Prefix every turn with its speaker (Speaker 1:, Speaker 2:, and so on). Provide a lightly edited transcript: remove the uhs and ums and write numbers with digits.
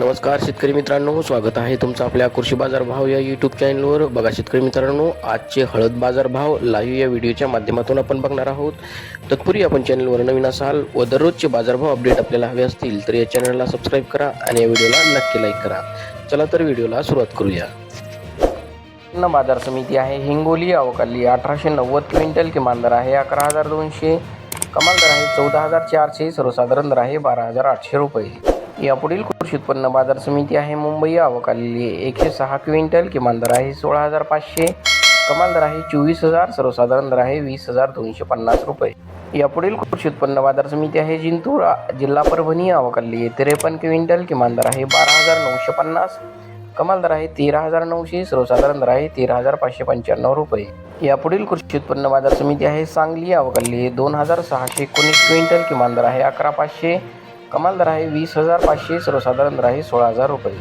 Speaker 1: नमस्कार शेतकरी मित्रांनो, स्वागत आहे तुमचं आपल्या कृषी बाजार भाव या यूट्यूब चॅनलवर. बघा शेतकरी मित्रांनो, आजचे हळद बाजार भाव लाईव्ह या व्हिडिओच्या माध्यमातून आपण बघणार आहोत. तत्पूर्वी आपण चॅनलवर नवीन असाल व दररोजचे बाजारभाव अपडेट आपल्याला हवे असतील तर या चॅनलला सबस्क्राईब करा आणि या व्हिडिओला नक्की लाईक करा. चला तर व्हिडिओला सुरुवात करूया. बाजार समिती आहे हिंगोली. अवकाली 1890 क्विंटल, किमान दर आहे 11,200, कमाल दर आहे 14,400, सर्वसाधारण दर आहे 12,800 रुपये. यापुढील कृषी उत्पन्न बाजार समिती आहे मुंबई. अवकाली 106 क्विंटल, किमान दर आहे 16,500, कमाल दर आहे 24,000, सर्वसाधारण दर आहे 20,250 रुपये. यापुढील कृषी उत्पन्न बाजार समिती आहे जिंतूर. जिल्हा परभणी. अवकाली 53 क्विंटल, किमान दर आहे 12,950, कमाल दर आहे 13,900, सर्वसाधारण दर आहे 13,595 रुपये. यापुढील कृषी उत्पन्न बाजार समिती आहे सांगली. अवकाली 2,619 क्विंटल, किमान दर आहे 11,500, कमाल दर आहे 20,500, सर्वसाधारण दर आहे 16,000 रुपये.